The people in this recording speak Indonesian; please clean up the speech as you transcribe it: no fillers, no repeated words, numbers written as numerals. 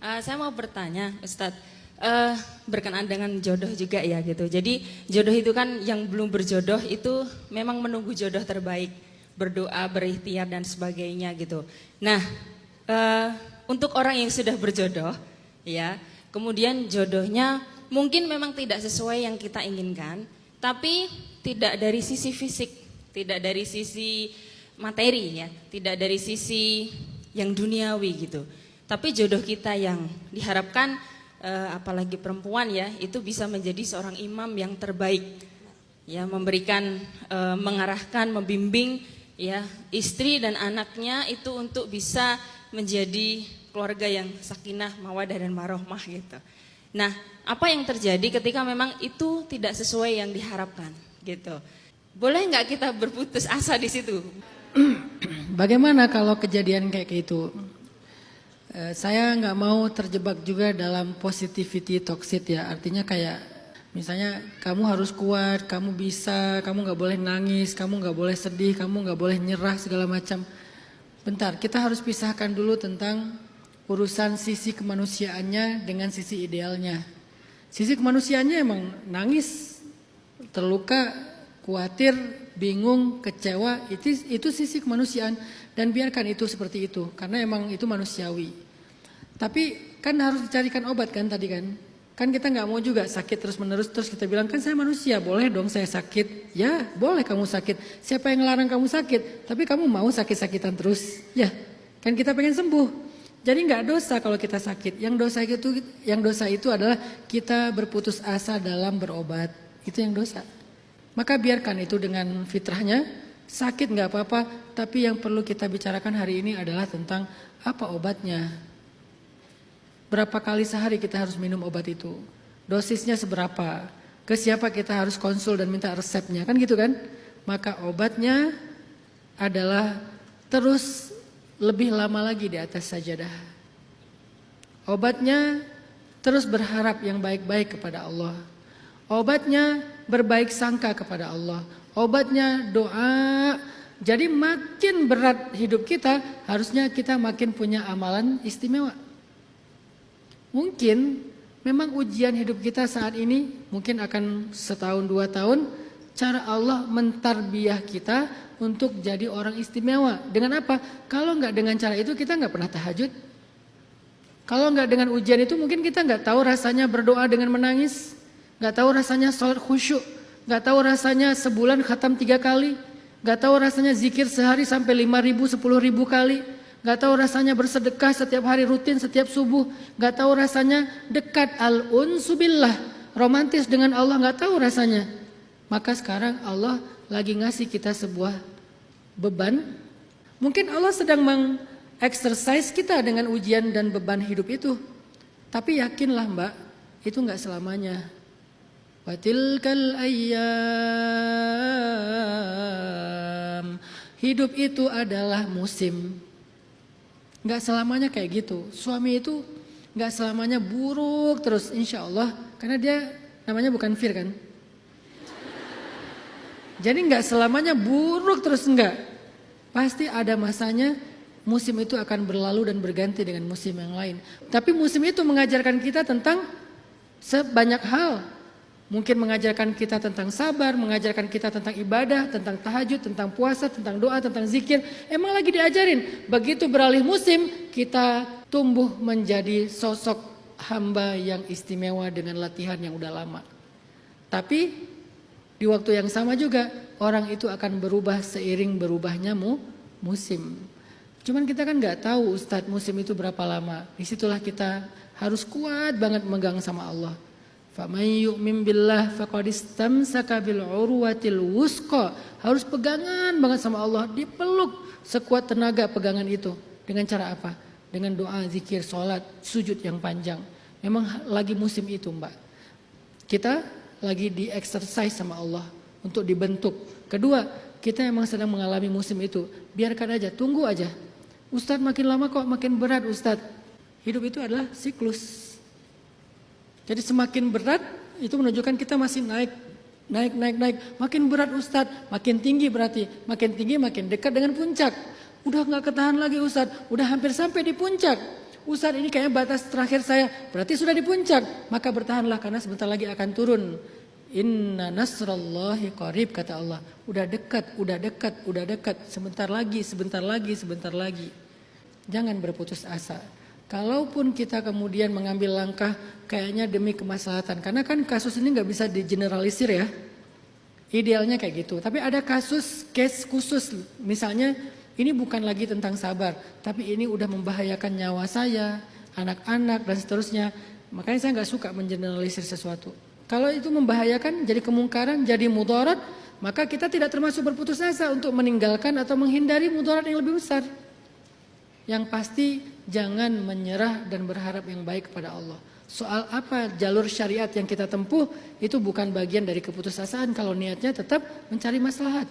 Saya mau bertanya, Ustadz, berkenaan dengan jodoh juga ya gitu. Jadi jodoh itu kan yang belum berjodoh itu memang menunggu jodoh terbaik, berdoa, berikhtiar dan sebagainya gitu. Nah, untuk orang yang sudah berjodoh, ya, kemudian jodohnya mungkin memang tidak sesuai yang kita inginkan, tapi tidak dari sisi fisik, tidak dari sisi materi ya, tidak dari sisi yang duniawi gitu. Tapi jodoh kita yang diharapkan apalagi perempuan ya, itu bisa menjadi seorang imam yang terbaik. Ya, memberikan mengarahkan, membimbing ya istri dan anaknya itu untuk bisa menjadi keluarga yang sakinah, mawaddah dan warohmah gitu. Nah, apa yang terjadi ketika memang itu tidak sesuai yang diharapkan gitu. Boleh nggak kita berputus asa di situ? Bagaimana kalau kejadian kayak gitu? Saya nggak mau terjebak juga dalam positivity toxic ya. Artinya kayak misalnya kamu harus kuat, kamu bisa, kamu nggak boleh nangis, kamu nggak boleh sedih, kamu nggak boleh nyerah segala macam. Bentar, kita harus pisahkan dulu tentang urusan sisi kemanusiaannya dengan sisi idealnya. Sisi kemanusiaannya emang nangis, terluka, khawatir, bingung, kecewa, itu sisi kemanusiaan dan biarkan itu seperti itu karena emang itu manusiawi. Tapi kan harus dicarikan obat kan tadi kan? Kan kita nggak mau juga sakit terus-menerus terus kita bilang kan saya manusia, boleh dong saya sakit. Ya, boleh kamu sakit. Siapa yang ngelarang kamu sakit? Tapi kamu mau sakit-sakitan terus? Ya, kan kita pengen sembuh. Jadi nggak dosa kalau kita sakit. Yang dosa itu adalah kita berputus asa dalam berobat. Itu yang dosa. Maka biarkan itu dengan fitrahnya, sakit nggak apa-apa, tapi yang perlu kita bicarakan hari ini adalah tentang apa obatnya. Berapa kali sehari kita harus minum obat itu, dosisnya seberapa, ke siapa kita harus konsul dan minta resepnya, kan gitu kan. Maka obatnya adalah terus lebih lama lagi di atas sajadah. Obatnya terus berharap yang baik-baik kepada Allah. Obatnya berbaik sangka kepada Allah. Obatnya doa. Jadi makin berat hidup kita, harusnya kita makin punya amalan istimewa. Mungkin memang ujian hidup kita saat ini mungkin akan setahun 2 tahun. Cara Allah mentarbiah kita untuk jadi orang istimewa. Dengan apa? Kalau nggak dengan cara itu kita nggak pernah tahajud. Kalau nggak dengan ujian itu mungkin kita nggak tahu rasanya berdoa dengan menangis. Gak tahu rasanya sholat khusyuk, gak tahu rasanya sebulan khatam 3 kali, gak tahu rasanya zikir sehari sampai 5.000, 10.000 kali, gak tahu rasanya bersedekah setiap hari rutin setiap subuh, gak tahu rasanya dekat al-unsu billah, romantis dengan Allah, gak tahu rasanya. Maka sekarang Allah lagi ngasih kita sebuah beban. Mungkin Allah sedang mengeksersis kita dengan ujian dan beban hidup itu. Tapi yakinlah Mbak, itu gak selamanya. Watilkal ayyam. Hidup itu adalah musim. Gak selamanya kayak gitu. Suami itu gak selamanya buruk terus insya Allah. Karena dia namanya bukan Fir kan. Jadi gak selamanya buruk terus enggak. Pasti ada masanya musim itu akan berlalu dan berganti dengan musim yang lain. Tapi musim itu mengajarkan kita tentang sebanyak hal. Mungkin mengajarkan kita tentang sabar, mengajarkan kita tentang ibadah, tentang tahajud, tentang puasa, tentang doa, tentang zikir. Emang lagi diajarin. Begitu beralih musim, kita tumbuh menjadi sosok hamba yang istimewa dengan latihan yang udah lama. Tapi di waktu yang sama juga orang itu akan berubah seiring berubahnya musim. Cuman kita kan nggak tahu Ustadz musim itu berapa lama. Disitulah kita harus kuat banget megang sama Allah. Faman yu'min billah faqad istamsaka bil urwatil wusqa. Harus pegangan banget sama Allah, dipeluk sekuat tenaga pegangan itu. Dengan cara apa? Dengan doa, zikir, sholat, sujud yang panjang. Memang lagi musim itu Mbak. Kita lagi di-exercise sama Allah untuk dibentuk. Kedua, kita emang sedang mengalami musim itu. Biarkan aja, tunggu aja. Ustadz makin lama kok makin berat Ustadz. Hidup itu adalah siklus. Jadi semakin berat itu menunjukkan kita masih naik. Makin berat Ustadz, makin tinggi berarti. Makin tinggi makin dekat dengan puncak. Udah gak ketahan lagi Ustadz, udah hampir sampai di puncak. Ustaz ini kayaknya batas terakhir saya, berarti sudah di puncak. Maka bertahanlah karena sebentar lagi akan turun. Inna nasrallahi qarib, kata Allah. Udah dekat, udah dekat, udah dekat. Sebentar lagi, sebentar lagi, sebentar lagi. Jangan berputus asa. Kalaupun kita kemudian mengambil langkah kayaknya demi kemaslahatan. Karena kan kasus ini nggak bisa digeneralisir ya. Idealnya kayak gitu. Tapi ada case khusus. Misalnya ini bukan lagi tentang sabar. Tapi ini udah membahayakan nyawa saya, anak-anak dan seterusnya. Makanya saya nggak suka mengeneralisir sesuatu. Kalau itu membahayakan, jadi kemungkaran, jadi mudarat, maka kita tidak termasuk berputus asa untuk meninggalkan atau menghindari mudarat yang lebih besar. Yang pasti jangan menyerah dan berharap yang baik kepada Allah. Soal apa jalur syariat yang kita tempuh itu bukan bagian dari keputusasaan kalau niatnya tetap mencari maslahat.